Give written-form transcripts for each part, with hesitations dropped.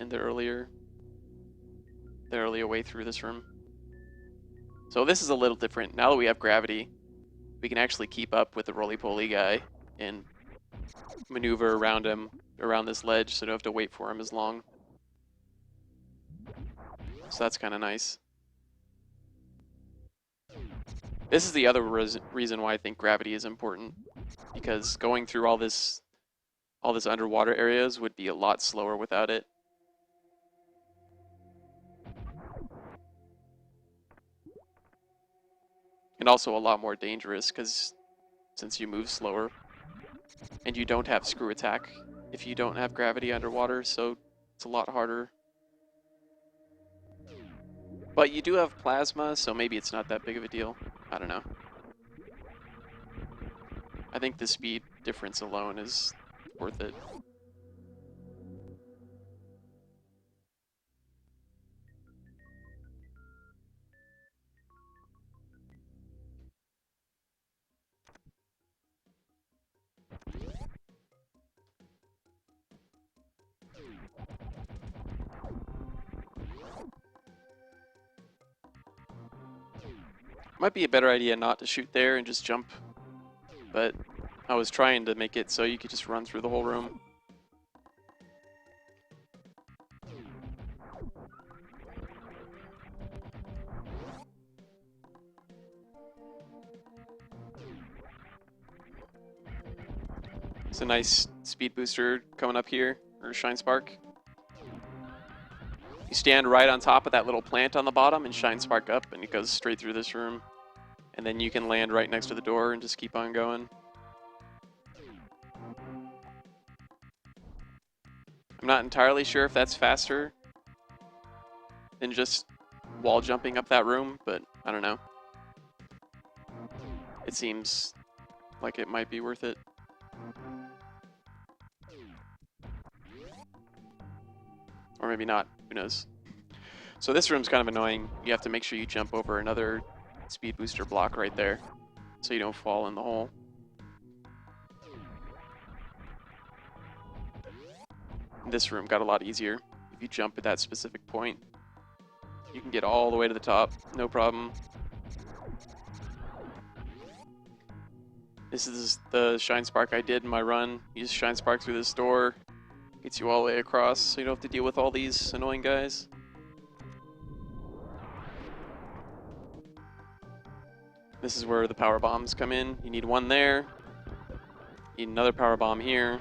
in the earlier way through this room. So this is a little different. Now that we have gravity, we can actually keep up with the roly-poly guy and maneuver around him, around this ledge, so you don't have to wait for him as long. So that's kind of nice. This is the other reason why I think gravity is important, because going through all this underwater areas would be a lot slower without it. And also a lot more dangerous, because since you move slower, and you don't have screw attack if you don't have gravity underwater, so it's a lot harder. But you do have plasma, so maybe it's not that big of a deal. I don't know. I think the speed difference alone is worth it. Might be a better idea not to shoot there and just jump, but I was trying to make it so you could just run through the whole room. It's a nice speed booster coming up here, or Shine Spark. You stand right on top of that little plant on the bottom and Shine Spark up, and it goes straight through this room. And then you can land right next to the door and just keep on going. I'm not entirely sure if that's faster than just wall jumping up that room, but I don't know. It seems like it might be worth it. Or maybe not, who knows. So this room's kind of annoying. You have to make sure you jump over another speed booster block right there, so you don't fall in the hole. This room got a lot easier. If you jump at that specific point, you can get all the way to the top, no problem. This is the Shine Spark I did in my run. You just Shine Spark through this door, gets you all the way across, so you don't have to deal with all these annoying guys. This is where the power bombs come in. You need one there, you need another power bomb here,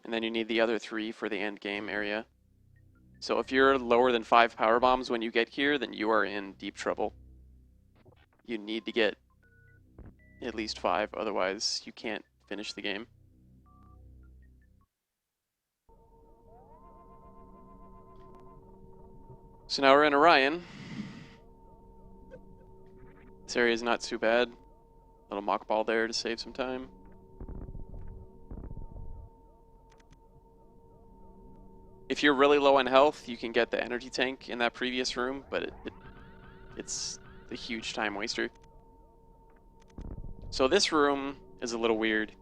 and then you need the other 3 for the end game area. So if you're lower than 5 power bombs when you get here, then you are in deep trouble. You need to get at least 5, otherwise you can't finish the game. So now we're in Orion. This area is not too bad. Little mock ball there to save some time. If you're really low on health, you can get the energy tank in that previous room, but it's a huge time waster. So this room is a little weird.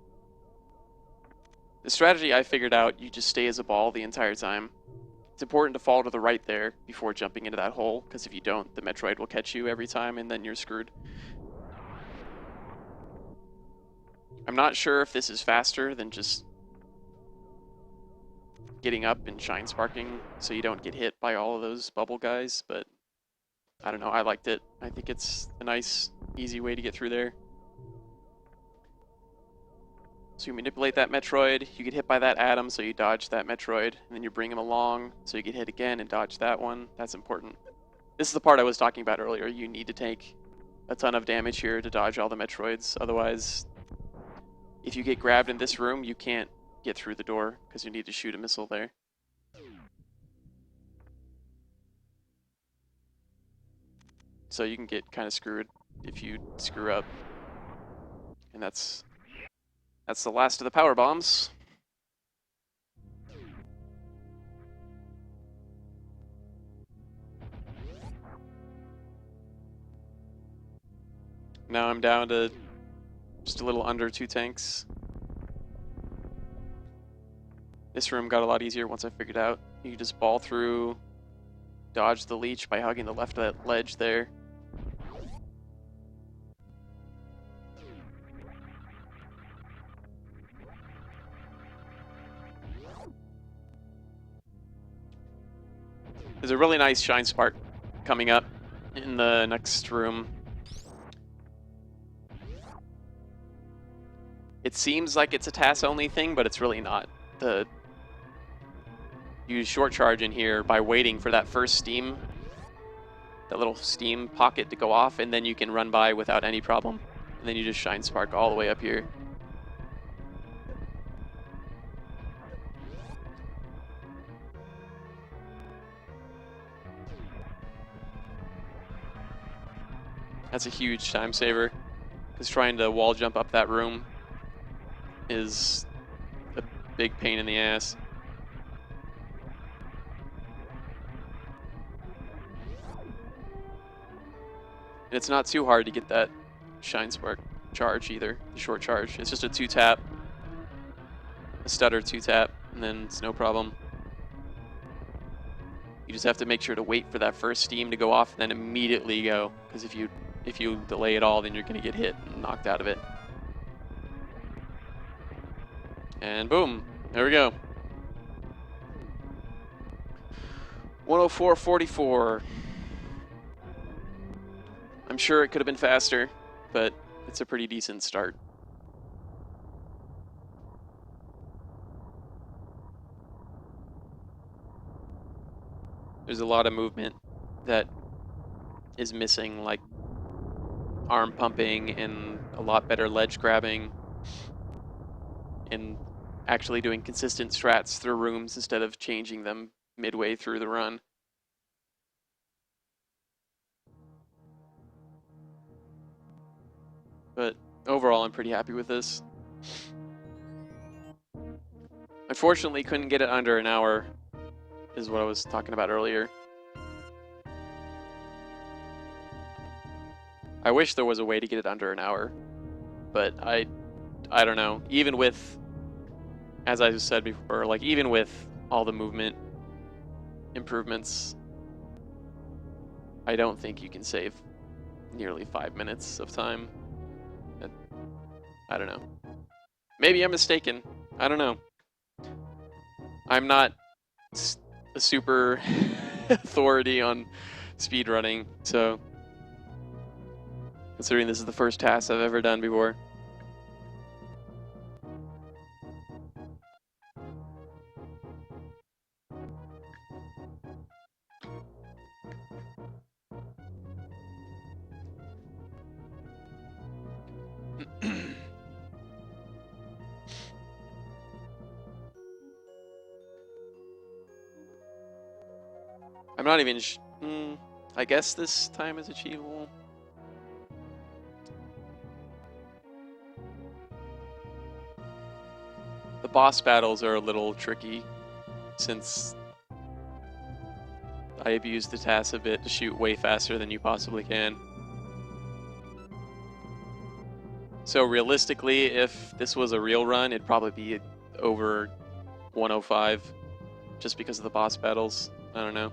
The strategy I figured out, you just stay as a ball the entire time. It's important to fall to the right there before jumping into that hole, because if you don't, the Metroid will catch you every time and then you're screwed. I'm not sure if this is faster than just getting up and Shine Sparking so you don't get hit by all of those bubble guys, but I don't know, I liked it. I think it's a nice, easy way to get through there. So you manipulate that Metroid, you get hit by that atom, so you dodge that Metroid, and then you bring him along, so you get hit again and dodge that one. That's important. This is the part I was talking about earlier. You need to take a ton of damage here to dodge all the Metroids. Otherwise, if you get grabbed in this room, you can't get through the door, because you need to shoot a missile there. So you can get kind of screwed if you screw up. And that's the last of the power bombs. Now I'm down to just a little under 2 tanks. This room got a lot easier once I figured out. You can just ball through, dodge the leech by hugging the left of that ledge there. There's a really nice Shine Spark coming up in the next room. It seems like it's a TAS only thing, but it's really not. You short charge in here by waiting for that first steam, that little steam pocket to go off, and then you can run by without any problem. And then you just Shine Spark all the way up here. That's a huge time saver, because trying to wall jump up that room is a big pain in the ass. And it's not too hard to get that Shine Spark charge either, the short charge. It's just a 2-tap, a stutter 2-tap, and then it's no problem. You just have to make sure to wait for that first steam to go off and then immediately go, because if you delay it all, then you're going to get hit and knocked out of it. And boom, there we go. 104.44. I'm sure it could have been faster, but it's a pretty decent start. There's a lot of movement that is missing, like arm pumping and a lot better ledge grabbing and actually doing consistent strats through rooms instead of changing them midway through the run. But overall, I'm pretty happy with this. Unfortunately, couldn't get it under an hour, is what I was talking about earlier. I wish there was a way to get it under an hour, but I don't know. Even with, as I said before, like even with all the movement improvements, I don't think you can save nearly 5 minutes of time. I don't know. Maybe I'm mistaken. I don't know. I'm not a super authority on speedrunning, so considering this is the first TAS I've ever done before. I'm not even I guess this time is achievable. The boss battles are a little tricky since I abused the TAS a bit to shoot way faster than you possibly can. So realistically, if this was a real run, it'd probably be over 105 just because of the boss battles. I don't know.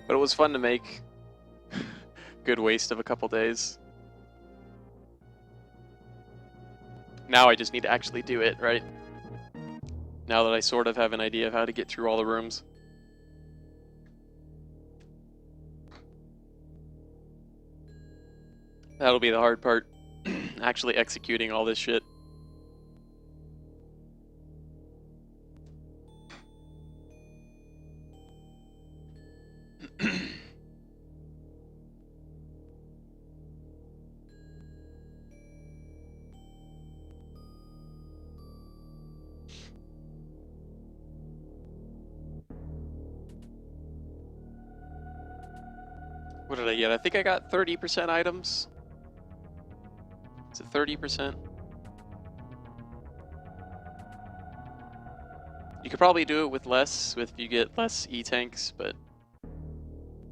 But it was fun to make. Good waste of a couple days. Now I just need to actually do it, right? Now that I sort of have an idea of how to get through all the rooms. That'll be the hard part. Actually executing all this shit. What did I get? I think I got 30% items. Is it 30%? You could probably do it with less, if you get less E-tanks, but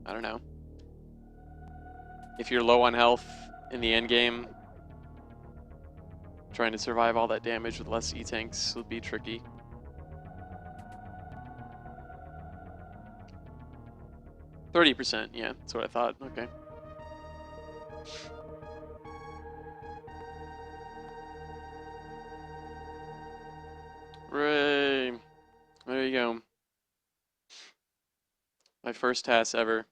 I don't know. If you're low on health in the end game, trying to survive all that damage with less E-tanks would be tricky. %, yeah, that's what I thought. Okay. Hooray! There you go. My first TAS ever.